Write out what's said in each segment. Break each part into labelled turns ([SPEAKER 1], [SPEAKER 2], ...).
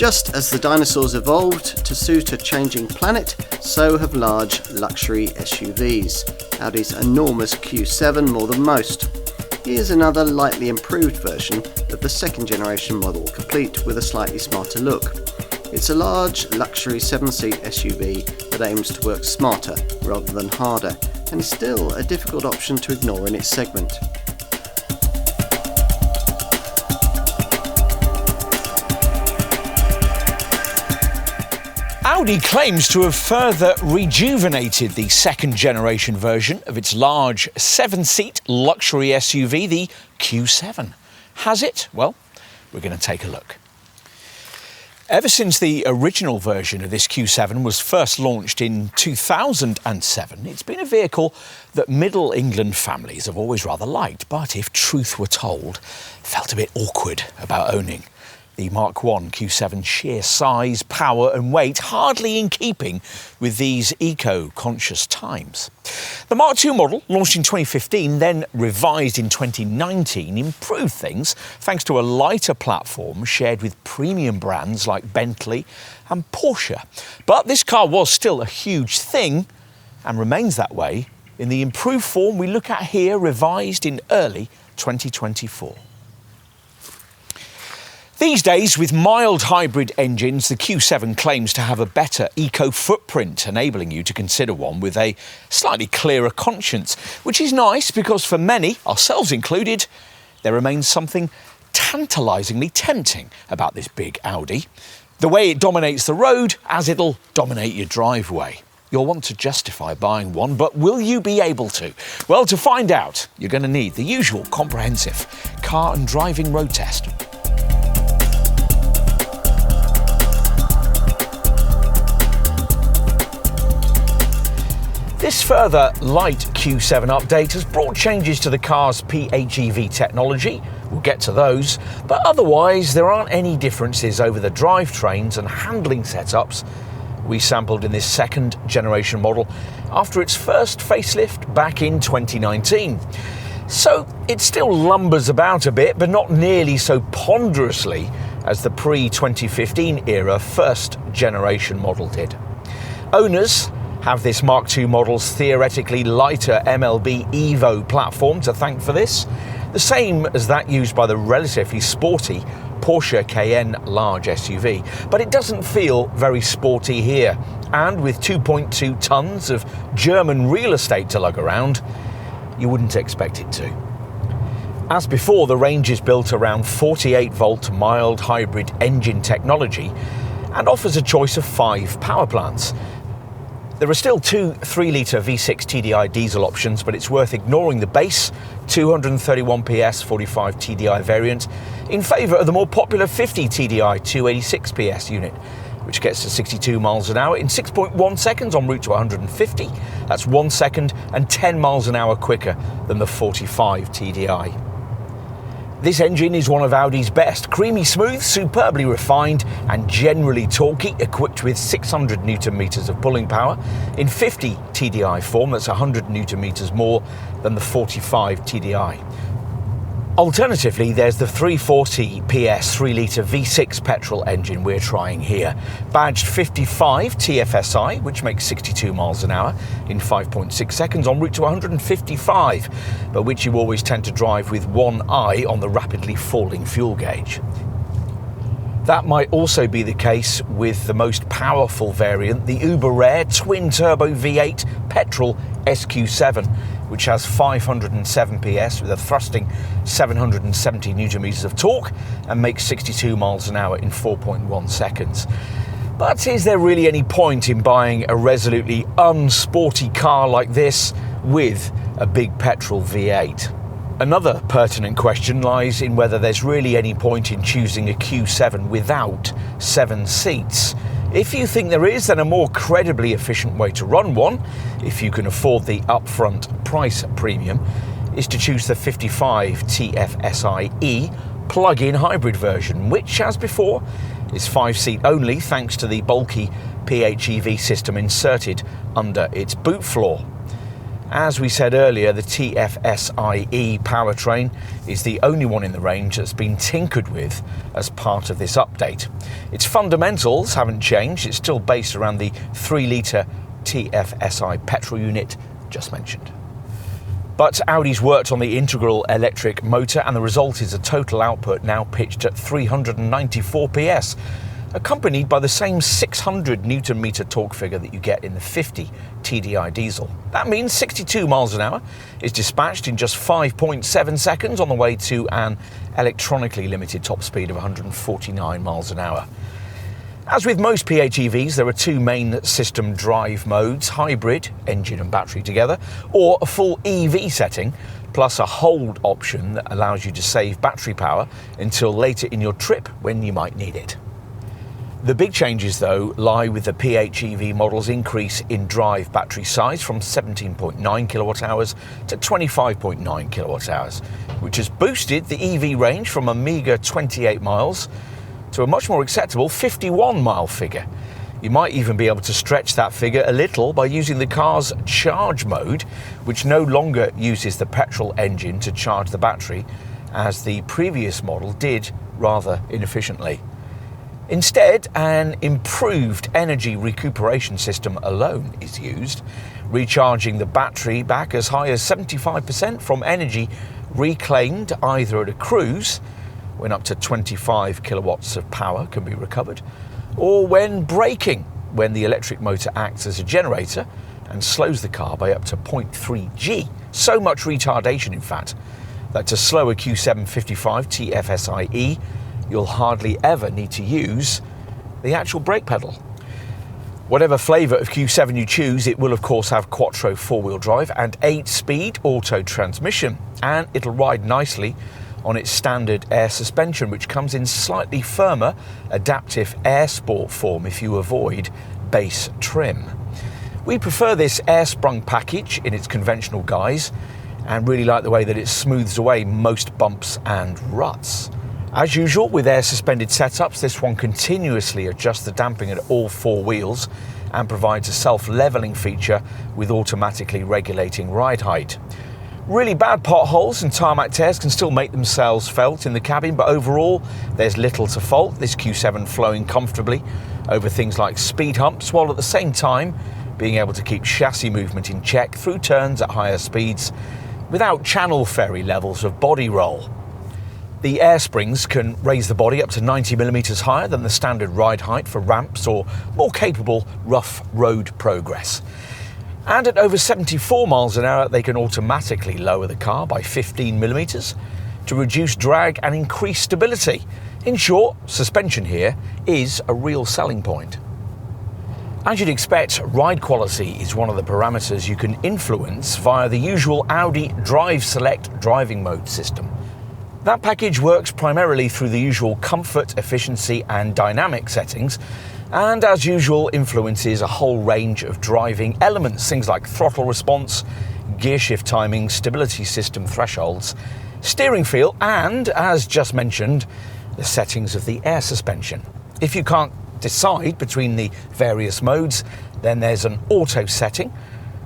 [SPEAKER 1] Just as the dinosaurs evolved to suit a changing planet, so have large luxury SUVs. Audi's enormous Q7 more than most. Here's another lightly improved version of the second generation model, complete with a slightly smarter look. It's a large luxury 7-seat SUV that aims to work smarter rather than harder, and is still a difficult option to ignore in its segment.
[SPEAKER 2] Audi claims to have further rejuvenated the second generation version of its large 7-seat luxury SUV, the Q7. Has it? Well, we're going to take a look. Ever since the original version of this Q7 was first launched in 2007, it's been a vehicle that Middle England families have always rather liked, but if truth were told, felt a bit awkward about owning. The Mark I Q7's sheer size, power and weight hardly in keeping with these eco-conscious times. The Mark II model, launched in 2015, then revised in 2019, improved things thanks to a lighter platform shared with premium brands like Bentley and Porsche. But this car was still a huge thing and remains that way in the improved form we look at here, revised in early 2024. These days, with mild hybrid engines, the Q7 claims to have a better eco-footprint, enabling you to consider one with a slightly clearer conscience, which is nice because for many, ourselves included, there remains something tantalisingly tempting about this big Audi. The way it dominates the road, as it'll dominate your driveway. You'll want to justify buying one, but will you be able to? Well, to find out, you're going to need the usual comprehensive car and driving road test. This further light Q7 update has brought changes to the car's PHEV technology. We'll get to those, but otherwise there aren't any differences over the drivetrains and handling setups we sampled in this second generation model after its first facelift back in 2019. So it still lumbers about a bit, but not nearly so ponderously as the pre-2015 era first generation model did. Owners have this Mark II model's theoretically lighter MLB Evo platform to thank for this, the same as that used by the relatively sporty Porsche Cayenne large SUV. But it doesn't feel very sporty here, and with 2.2 tonnes of German real estate to lug around, you wouldn't expect it to. As before, the range is built around 48-volt mild hybrid engine technology and offers a choice of 5 power plants. There are still 2 3-litre V6 TDI diesel options, but it's worth ignoring the base 231 PS 45 TDI variant in favour of the more popular 50 TDI 286 PS unit, which gets to 62 miles an hour in 6.1 seconds en route to 150. That's 1 second and 10 miles an hour quicker than the 45 TDI. This engine is one of Audi's best, creamy smooth, superbly refined and generally torquey, equipped with 600 Nm of pulling power in 50 TDI form. That's 100 Nm more than the 45 TDI. Alternatively, there's the 340 PS 3-litre V6 petrol engine we're trying here, badged 55 TFSI, which makes 62 miles an hour in 5.6 seconds en route to 155, but which you always tend to drive with one eye on the rapidly falling fuel gauge. That might also be the case with the most powerful variant, the uber-rare twin-turbo V8 petrol SQ7, which has 507 PS with a thrusting 770 Nm of torque and makes 62 miles an hour in 4.1 seconds. But is there really any point in buying a resolutely unsporty car like this with a big petrol V8? Another pertinent question lies in whether there's really any point in choosing a Q7 without 7 seats. If you think there is, then a more credibly efficient way to run one, if you can afford the upfront price premium, is to choose the 55 TFSI-E plug-in hybrid version, which, as before, is 5-seat only thanks to the bulky PHEV system inserted under its boot floor. As we said earlier, the 𝗙cie powertrain is the only one in the range that's been tinkered with as part of this update. Its fundamentals haven't changed, it's still based around the 3-litre 𝗙cie petrol unit just mentioned. But Audi's worked on the integral electric motor, and the result is a total output now pitched at 394 PS, accompanied by the same 600 Nm torque figure that you get in the 50 TDI diesel. That means 62 miles an hour is dispatched in just 5.7 seconds on the way to an electronically limited top speed of 149 miles an hour. As with most PHEVs, there are two main system drive modes: hybrid, engine and battery together, or a full EV setting, plus a hold option that allows you to save battery power until later in your trip when you might need it. The big changes, though, lie with the PHEV model's increase in drive battery size from 17.9 kWh to 25.9 kWh, which has boosted the EV range from a meagre 28 miles to a much more acceptable 51-mile figure. You might even be able to stretch that figure a little by using the car's charge mode, which no longer uses the petrol engine to charge the battery, as the previous model did rather inefficiently. Instead, an improved energy recuperation system alone is used, recharging the battery back as high as 75% from energy reclaimed either at a cruise, when up to 25 kilowatts of power can be recovered, or when braking, when the electric motor acts as a generator and slows the car by up to 0.3 G. So much retardation, in fact, that to slow a Q7 55 TFSIe, you'll hardly ever need to use the actual brake pedal. Whatever flavour of Q7 you choose, it will of course have Quattro 4-wheel drive and 8-speed auto transmission, and it'll ride nicely on its standard air suspension, which comes in slightly firmer adaptive air sport form if you avoid base trim. We prefer this air sprung package in its conventional guise, and really like the way that it smooths away most bumps and ruts. As usual with air suspended setups, this one continuously adjusts the damping at all 4 wheels and provides a self-leveling feature with automatically regulating ride height. Really bad potholes and tarmac tears can still make themselves felt in the cabin, but overall there's little to fault, this Q7 flowing comfortably over things like speed humps, while at the same time being able to keep chassis movement in check through turns at higher speeds without channel ferry levels of body roll. The air springs can raise the body up to 90mm higher than the standard ride height for ramps or more capable rough road progress. And at over 74 miles an hour, they can automatically lower the car by 15mm to reduce drag and increase stability. In short, suspension here is a real selling point. As you'd expect, ride quality is one of the parameters you can influence via the usual Audi Drive Select driving mode system. That package works primarily through the usual comfort, efficiency and dynamic settings, and as usual influences a whole range of driving elements, things like throttle response, gear shift timing, stability system thresholds, steering feel and, as just mentioned, the settings of the air suspension. If you can't decide between the various modes, then there's an auto setting,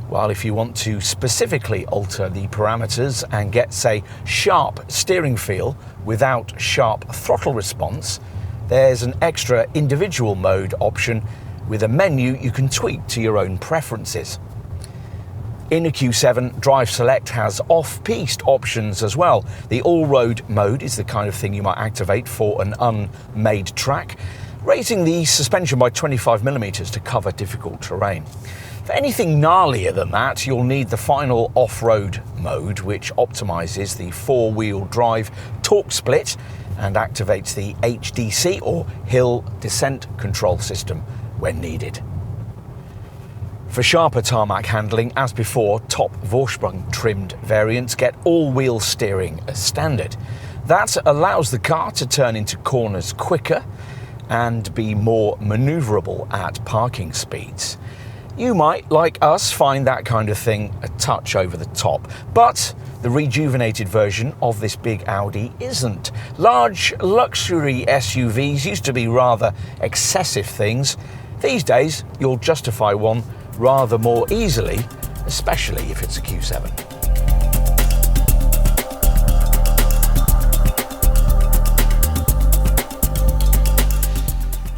[SPEAKER 2] while if you want to specifically alter the parameters and get, say, sharp steering feel without sharp throttle response, there's an extra individual mode option with a menu you can tweak to your own preferences. In a Q7, Drive Select has off-piste options as well. The all-road mode is the kind of thing you might activate for an unmade track, raising the suspension by 25mm to cover difficult terrain. For anything gnarlier than that, you'll need the final off-road mode, which optimises the 4-wheel drive torque split and activates the HDC or hill descent control system when needed. For sharper tarmac handling, as before, top Vorsprung trimmed variants get all-wheel steering as standard. That allows the car to turn into corners quicker and be more manoeuvrable at parking speeds. You might, like us, find that kind of thing a touch over the top, but the rejuvenated version of this big Audi isn't. Large luxury SUVs used to be rather excessive things. These days, you'll justify one rather more easily especially if it's a Q7.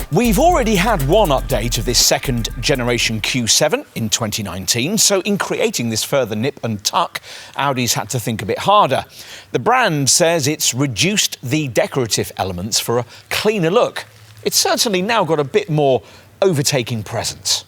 [SPEAKER 2] We've already had one update of this second generation Q7 in 2019, so in creating this further nip and tuck, Audi's had to think a bit harder. The brand says it's reduced the decorative elements for a cleaner look. It's certainly now got a bit more overtaking presence.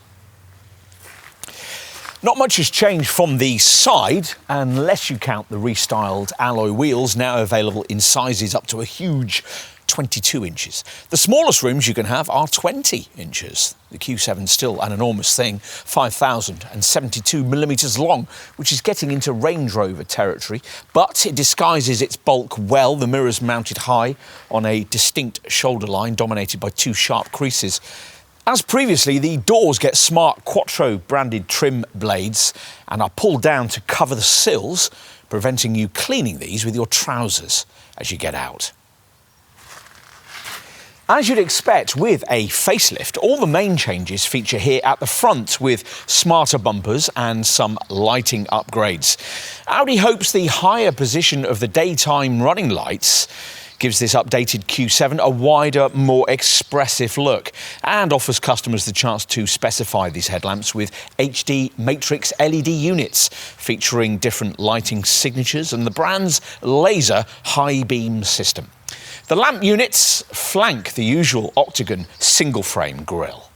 [SPEAKER 2] Not much has changed from the side, unless you count the restyled alloy wheels now available in sizes up to a huge 22 inches. The smallest rims you can have are 20 inches. The Q7's still an enormous thing, 5,072 millimetres long, which is getting into Range Rover territory, but it disguises its bulk well. The mirror's mounted high on a distinct shoulder line dominated by two sharp creases. As previously, the doors get smart Quattro branded trim blades and are pulled down to cover the sills, preventing you cleaning these with your trousers as you get out. As you'd expect with a facelift, all the main changes feature here at the front with smarter bumpers and some lighting upgrades. Audi hopes the higher position of the daytime running lights gives this updated Q7 a wider, more expressive look and offers customers the chance to specify these headlamps with HD matrix LED units featuring different lighting signatures and the brand's laser high beam system. The lamp units flank the usual octagon single-frame grille.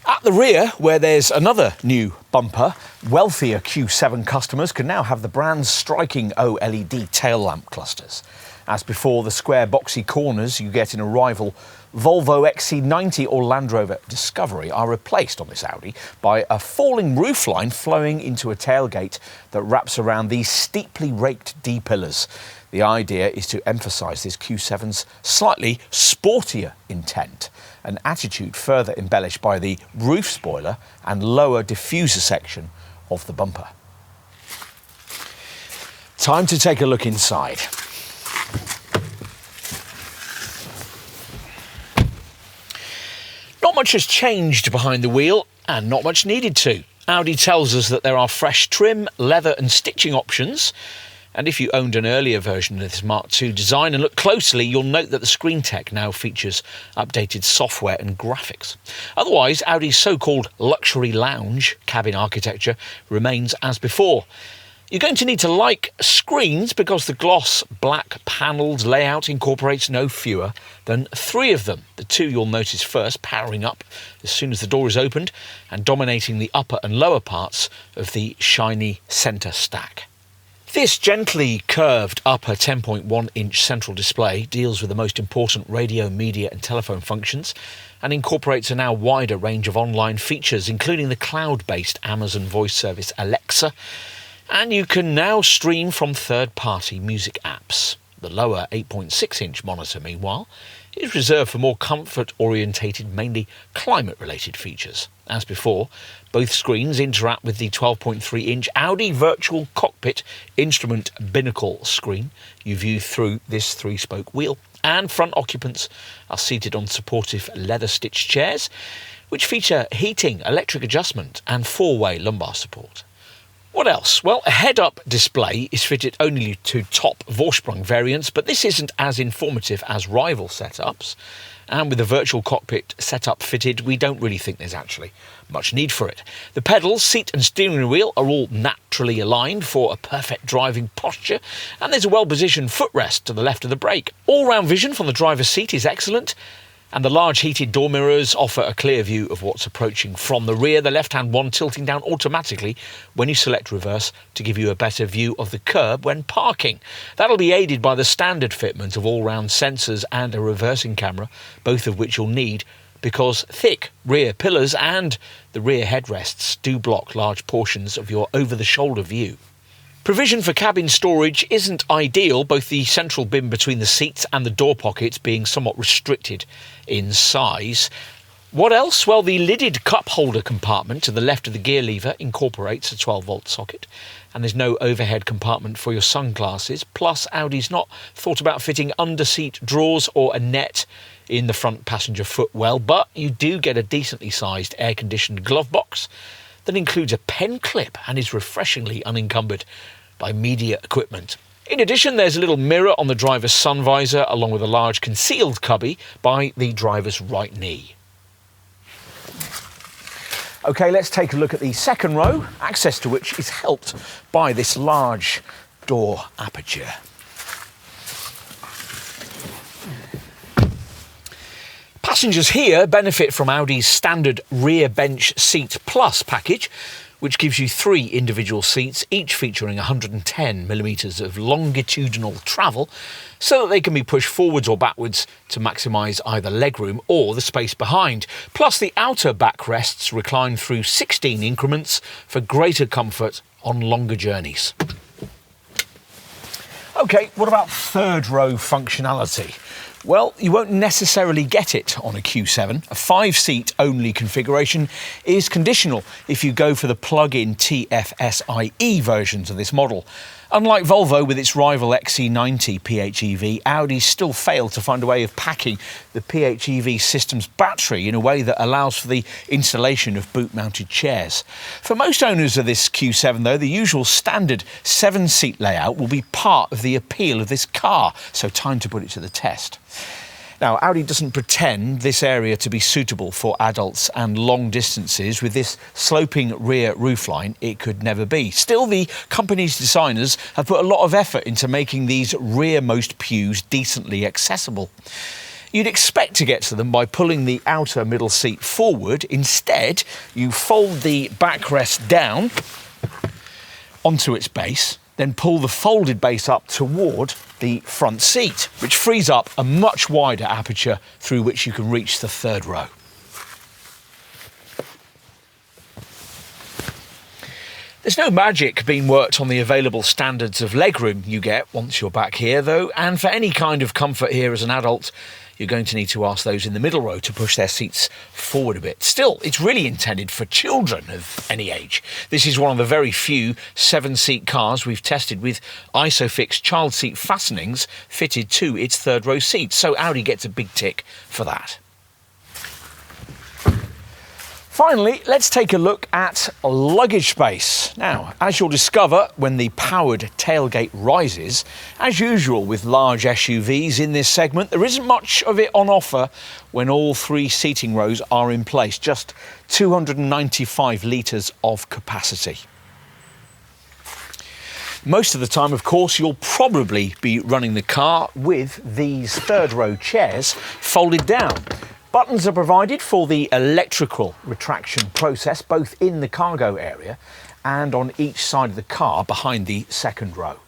[SPEAKER 2] At the rear, where there's another new bumper, wealthier Q7 customers can now have the brand's striking OLED tail lamp clusters. As before, the square boxy corners you get in a rival Volvo XC90 or Land Rover Discovery are replaced on this Audi by a falling roofline flowing into a tailgate that wraps around these steeply raked D-pillars. The idea is to emphasise this Q7's slightly sportier intent, an attitude further embellished by the roof spoiler and lower diffuser section of the bumper. Time to take a look inside. Not much has changed behind the wheel, and not much needed to. Audi tells us that there are fresh trim, leather and stitching options. And if you owned an earlier version of this Mark II design and look closely, you'll note that the screen tech now features updated software and graphics. Otherwise, Audi's so-called luxury lounge cabin architecture remains as before. You're going to need to like screens because the gloss black panelled layout incorporates no fewer than 3 of them. The 2 you'll notice first powering up as soon as the door is opened and dominating the upper and lower parts of the shiny centre stack. This gently curved upper 10.1-inch central display deals with the most important radio, media and telephone functions and incorporates a now wider range of online features, including the cloud-based Amazon voice service Alexa, and you can now stream from third-party music apps. The lower 8.6-inch monitor, meanwhile, is reserved for more comfort-orientated, mainly climate-related features. As before, both screens interact with the 12.3-inch Audi Virtual Cockpit instrument binnacle screen you view through this 3-spoke wheel. And front occupants are seated on supportive leather-stitched chairs, which feature heating, electric adjustment and 4-way lumbar support. What else? Well, a head-up display is fitted only to top Vorsprung variants, but this isn't as informative as rival setups. And with the virtual cockpit setup fitted, we don't really think there's actually much need for it. The pedals, seat and steering wheel are all naturally aligned for a perfect driving posture, and there's a well-positioned footrest to the left of the brake. All-round vision from the driver's seat is excellent, and the large heated door mirrors offer a clear view of what's approaching from the rear, the left-hand one tilting down automatically when you select reverse to give you a better view of the curb when parking. That'll be aided by the standard fitment of all-round sensors and a reversing camera, both of which you'll need because thick rear pillars and the rear headrests do block large portions of your over-the-shoulder view. Provision for cabin storage isn't ideal, both the central bin between the seats and the door pockets being somewhat restricted in size. What else? Well, the lidded cup holder compartment to the left of the gear lever incorporates a 12-volt socket, and there's no overhead compartment for your sunglasses. Plus, Audi's not thought about fitting under-seat drawers or a net in the front passenger footwell, but you do get a decently sized air-conditioned glove box that includes a pen clip and is refreshingly unencumbered by media equipment. In addition, there's a little mirror on the driver's sun visor, along with a large concealed cubby by the driver's right knee. OK, let's take a look at the second row, access to which is helped by this large door aperture. Passengers here benefit from Audi's standard rear bench seat plus package, which gives you 3 individual seats, each featuring 110mm of longitudinal travel, so that they can be pushed forwards or backwards to maximise either legroom or the space behind. Plus, the outer backrests recline through 16 increments for greater comfort on longer journeys. OK, what about third row functionality? Well, you won't necessarily get it on a Q7. A 5-seat only configuration is conditional if you go for the plug-in 𝗙cie versions of this model. Unlike Volvo with its rival XC90 PHEV, Audi still failed to find a way of packing the PHEV system's battery in a way that allows for the installation of boot-mounted chairs. For most owners of this Q7, though, the usual standard 7-seat layout will be part of the appeal of this car, so time to put it to the test. Now, Audi doesn't pretend this area to be suitable for adults and long distances. With this sloping rear roofline, it could never be. Still, the company's designers have put a lot of effort into making these rearmost pews decently accessible. You'd expect to get to them by pulling the outer middle seat forward. Instead, you fold the backrest down onto its base, then pull the folded base up toward the front seat, which frees up a much wider aperture through which you can reach the third row. There's no magic being worked on the available standards of legroom you get once you're back here, though, and for any kind of comfort here as an adult, you're going to need to ask those in the middle row to push their seats forward a bit. Still, it's really intended for children of any age. This is one of the very few 7-seat cars we've tested with ISOFIX child seat fastenings fitted to its third row seats, so Audi gets a big tick for that. Finally, let's take a look at luggage space. Now, as you'll discover when the powered tailgate rises, as usual with large SUVs in this segment, there isn't much of it on offer when all 3 seating rows are in place, just 295 litres of capacity. Most of the time, of course, you'll probably be running the car with these third row chairs folded down. Buttons are provided for the electrical retraction process, both in the cargo area and on each side of the car behind the second row.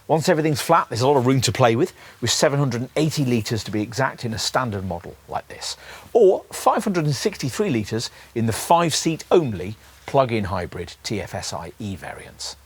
[SPEAKER 2] Once everything's flat, there's a lot of room to play with 780 litres to be exact in a standard model like this, or 563 litres in the 5-seat only plug-in hybrid TFSI-E variants.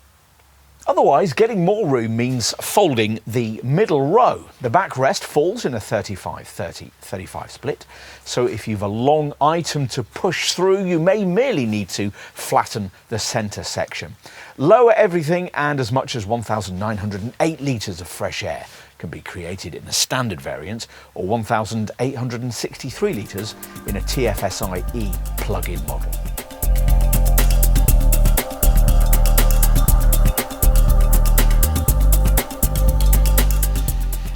[SPEAKER 2] Otherwise, getting more room means folding the middle row. The backrest falls in a 35-30-35 split, so if you've a long item to push through, you may merely need to flatten the centre section. Lower everything and as much as 1,908 litres of fresh air can be created in a standard variant, or 1,863 litres in a TFSI-E plug-in model.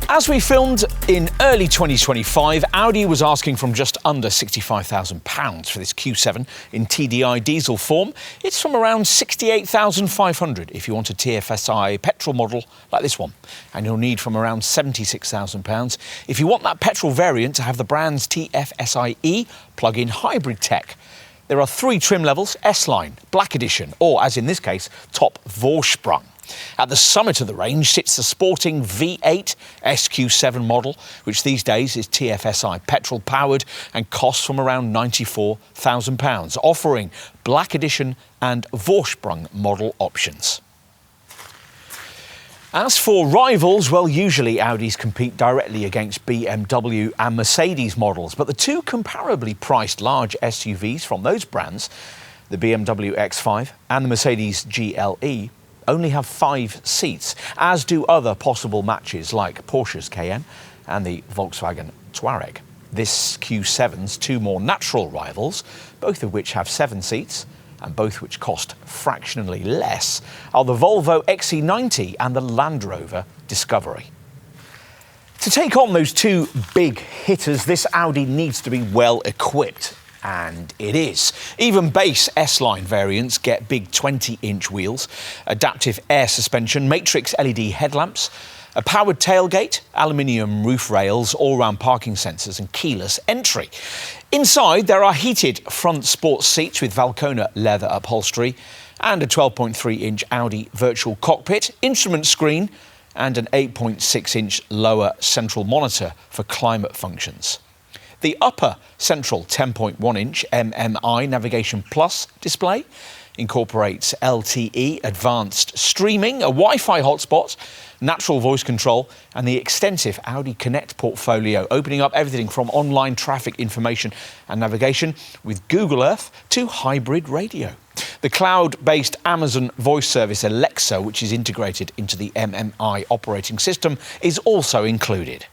[SPEAKER 2] As we filmed in early 2025, Audi was asking from just under £65,000 for this Q7 in TDI diesel form. It's from around £68,500 if you want a TFSI petrol model like this one. And you'll need from around £76,000 if you want that petrol variant to have the brand's TFSI-E plug-in hybrid tech. There are 3 trim levels: S-Line, Black Edition, or as in this case, Top Vorsprung. At the summit of the range sits the sporting V8 SQ7 model, which these days is TFSI petrol powered and costs from around £94,000, offering Black Edition and Vorsprung model options. As for rivals, well, usually Audis compete directly against BMW and Mercedes models, but the 2 comparably priced large SUVs from those brands, the BMW X5 and the Mercedes GLE, only have 5 seats, as do other possible matches like Porsche's Cayenne and the Volkswagen Touareg. This Q7's 2 more natural rivals, both of which have 7 seats, and both which cost fractionally less, are the Volvo XC90 and the Land Rover Discovery. To take on those two big hitters, this Audi needs to be well equipped. And it is. Even base S-Line variants get big 20-inch wheels, adaptive air suspension, matrix LED headlamps, a powered tailgate, aluminium roof rails, all-round parking sensors and keyless entry. Inside, there are heated front sports seats with Valcona leather upholstery and a 12.3-inch Audi virtual cockpit, instrument screen and an 8.6-inch lower central monitor for climate functions. The upper central 10.1-inch MMI Navigation Plus display incorporates LTE advanced streaming, a Wi-Fi hotspot, natural voice control and the extensive Audi Connect portfolio, opening up everything from online traffic information and navigation with Google Earth to hybrid radio. The cloud-based Amazon voice service Alexa, which is integrated into the MMI operating system, is also included.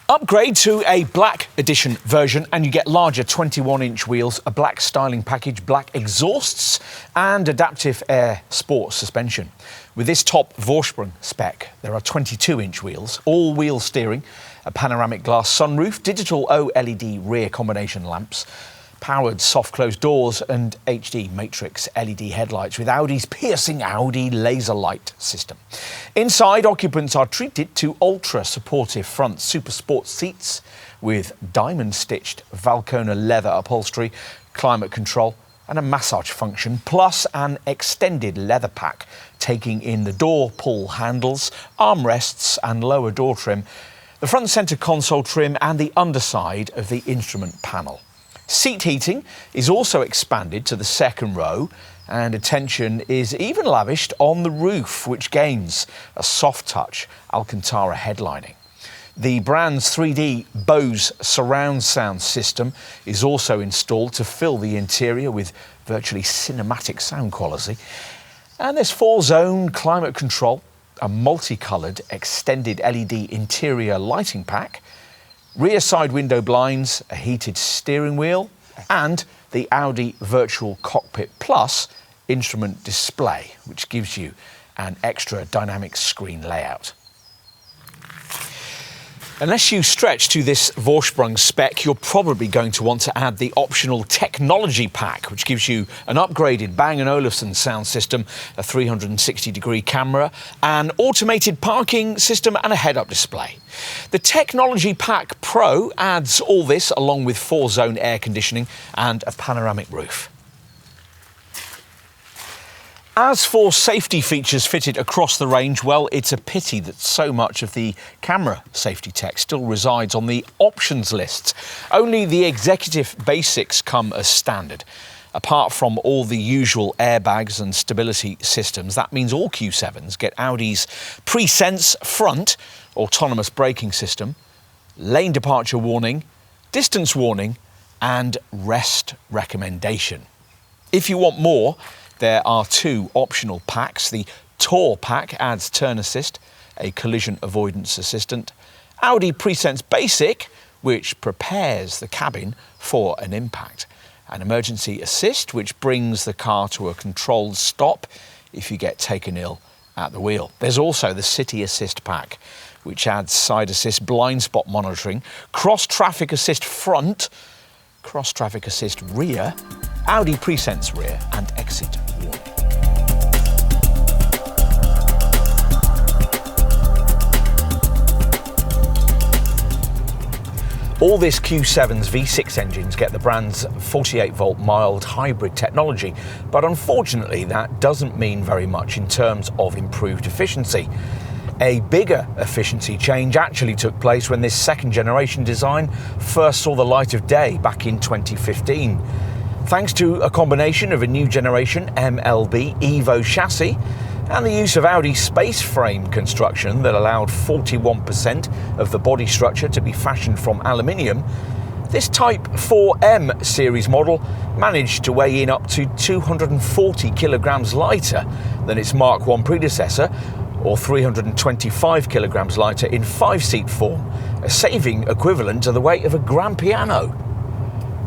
[SPEAKER 2] Upgrade to a black edition version and you get larger 21-inch wheels, a black styling package, black exhausts and adaptive air sport suspension. With this top Vorsprung spec, there are 22-inch wheels, all-wheel steering, a panoramic glass sunroof, digital OLED rear combination lamps, powered soft-closed doors and HD matrix LED headlights with Audi's piercing Audi laser light system. Inside, occupants are treated to ultra-supportive front super sport seats with diamond-stitched Valcona leather upholstery, climate control and a massage function, plus an extended leather pack taking in the door pull handles, armrests and lower door trim, the front centre console trim and the underside of the instrument panel. Seat heating is also expanded to the second row and attention is even lavished on the roof, which gains a soft-touch Alcantara headlining. The brand's 3D Bose surround sound system is also installed to fill the interior with virtually cinematic sound quality. And there's 4-zone climate control, a multicoloured extended LED interior lighting pack, rear side window blinds, a heated steering wheel, and the Audi Virtual Cockpit Plus instrument display, which gives you an extra dynamic screen layout. Unless you stretch to this Vorsprung spec, you're probably going to want to add the optional technology pack, which gives you an upgraded Bang & Olufsen sound system, a 360-degree camera, an automated parking system and a head-up display. The Technology Pack Pro adds all this along with 4-zone air conditioning and a panoramic roof. As for safety features fitted across the range, well, it's a pity that so much of the camera safety tech still resides on the options lists. Only the executive basics come as standard. Apart from all the usual airbags and stability systems, that means all Q7s get Audi's pre-sense front autonomous braking system, lane departure warning, distance warning, and rest recommendation. If you want more, there are 2 optional packs. The Tour pack adds turn assist, a collision avoidance assistant, Audi Presense Basic, which prepares the cabin for an impact, an emergency assist, which brings the car to a controlled stop if you get taken ill at the wheel. There's also the City Assist pack, which adds side assist blind spot monitoring, cross traffic assist front, cross traffic assist rear, Audi Presense rear and exit warning. All this Q7's V6 engines get the brand's 48-volt mild hybrid technology, but unfortunately that doesn't mean very much in terms of improved efficiency. A bigger efficiency change actually took place when this second-generation design first saw the light of day back in 2015. Thanks to a combination of a new generation MLB Evo chassis and the use of Audi space frame construction that allowed 41% of the body structure to be fashioned from aluminium, this Type 4M series model managed to weigh in up to 240 kilograms lighter than its Mark I predecessor, or 325 kilograms lighter in 5-seat form, a saving equivalent to the weight of a grand piano.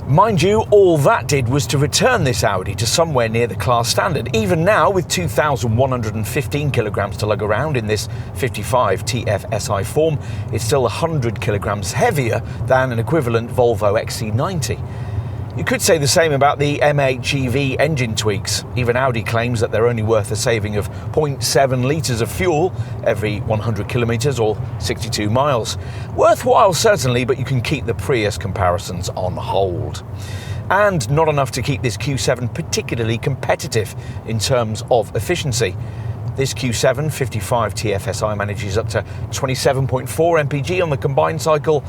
[SPEAKER 2] Mind you, all that did was to return this Audi to somewhere near the class standard. Even now, with 2,115 kilograms to lug around in this 55 TFSI form, it's still 100 kilograms heavier than an equivalent Volvo XC90. You could say the same about the MHEV engine tweaks. Even Audi claims that they're only worth a saving of 0.7 litres of fuel every 100 kilometres or 62 miles. Worthwhile certainly, but you can keep the Prius comparisons on hold. And not enough to keep this Q7 particularly competitive in terms of efficiency. This Q7 55 TFSI manages up to 27.4 mpg on the combined cycle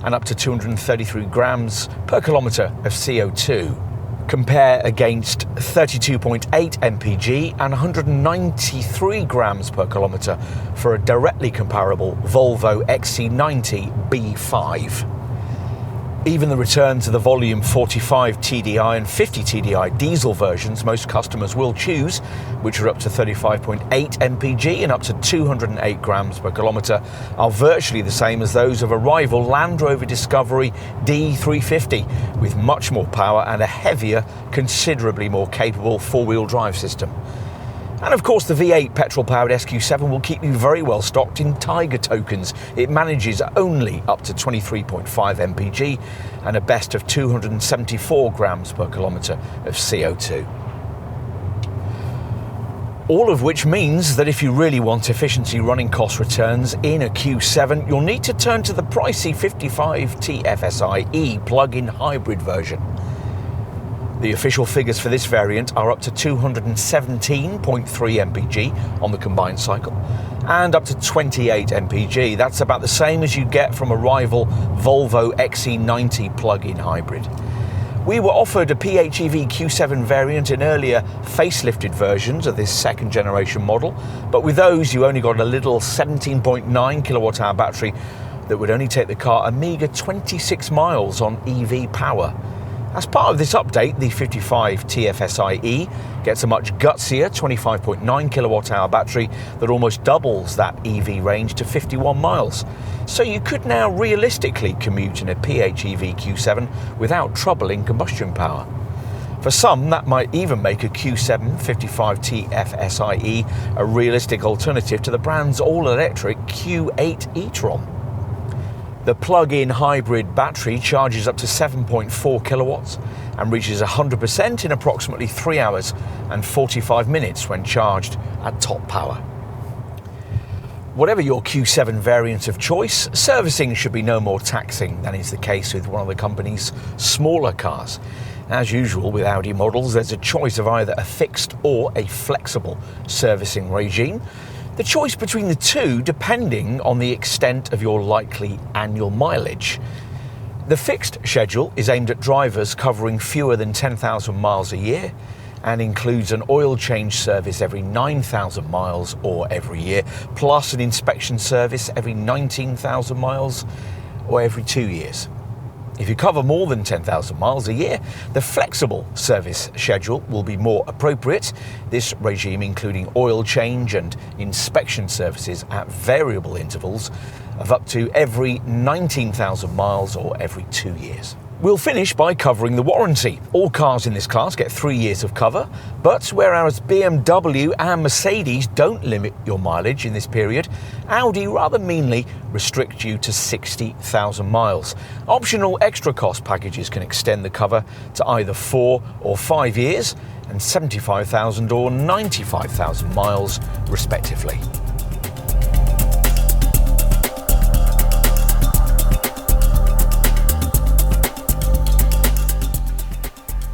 [SPEAKER 2] and up to 233 grams per kilometre of CO2. Compare against 32.8 mpg and 193 grams per kilometre for a directly comparable Volvo XC90 B5. Even the return to the volume 45 TDI and 50 TDI diesel versions most customers will choose, which are up to 35.8 mpg and up to 208 grams per kilometre, are virtually the same as those of a rival Land Rover Discovery D350, with much more power and a heavier, considerably more capable four-wheel drive system. And of course the V8 petrol-powered SQ7 will keep you very well stocked in Tiger tokens. It manages only up to 23.5 mpg and a best of 274 grams per kilometre of CO2. All of which means that if you really want efficiency running cost returns in a Q7, you'll need to turn to the pricey 55 TFSI-E plug-in hybrid version. The official figures for this variant are up to 217.3 mpg on the combined cycle and up to 28 mpg. That's about the same as you get from a rival Volvo XC90 plug-in hybrid. We were offered a PHEV Q7 variant in earlier facelifted versions of this second generation model, but with those you only got a little 17.9 kilowatt hour battery that would only take the car a meagre 26 miles on EV power. As part of this update, the 55 TFSI-E gets a much gutsier 25.9 kilowatt hour battery that almost doubles that EV range to 51 miles. So you could now realistically commute in a PHEV Q7 without troubling combustion power. For some, that might even make a Q7 55 TFSI-E a realistic alternative to the brand's all-electric Q8 e-tron. The plug-in hybrid battery charges up to 7.4 kilowatts and reaches 100% in approximately 3 hours and 45 minutes when charged at top power. Whatever your Q7 variant of choice, servicing should be no more taxing than is the case with one of the company's smaller cars. As usual with Audi models, there's a choice of either a fixed or a flexible servicing regime. The choice between the two depending on the extent of your likely annual mileage. The fixed schedule is aimed at drivers covering fewer than 10,000 miles a year and includes an oil change service every 9,000 miles or every year, plus an inspection service every 19,000 miles or every 2 years. If you cover more than 10,000 miles a year, the flexible service schedule will be more appropriate, this regime including oil change and inspection services at variable intervals of up to every 19,000 miles or every 2 years. We'll finish by covering the warranty. All cars in this class get 3 years of cover, but whereas BMW and Mercedes don't limit your mileage in this period, Audi rather meanly restrict you to 60,000 miles. Optional extra cost packages can extend the cover to either 4 or 5 years and 75,000 or 95,000 miles respectively.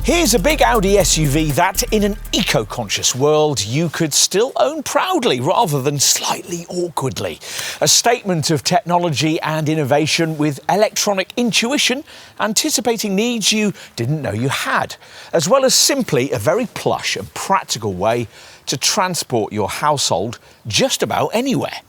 [SPEAKER 2] Here's a big Audi SUV that, in an eco-conscious world, you could still own proudly rather than slightly awkwardly. A statement of technology and innovation with electronic intuition, anticipating needs you didn't know you had, as well as simply a very plush and practical way to transport your household just about anywhere.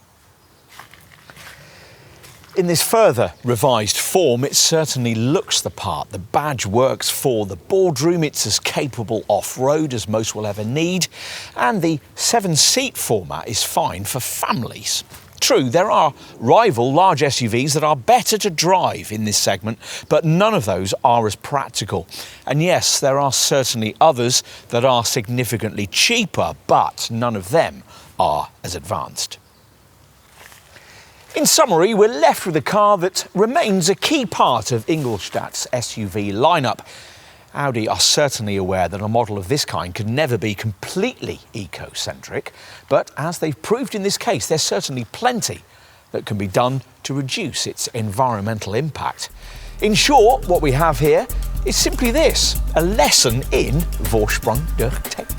[SPEAKER 2] In this further revised form, it certainly looks the part. The badge works for the boardroom, it's as capable off-road as most will ever need, and the 7-seat format is fine for families. True, there are rival large SUVs that are better to drive in this segment, but none of those are as practical. And yes, there are certainly others that are significantly cheaper, but none of them are as advanced. In summary, we're left with a car that remains a key part of Ingolstadt's SUV lineup. Audi are certainly aware that a model of this kind can never be completely eco-centric, but as they've proved in this case, there's certainly plenty that can be done to reduce its environmental impact. In short, what we have here is simply this, a lesson in Vorsprung durch Technik.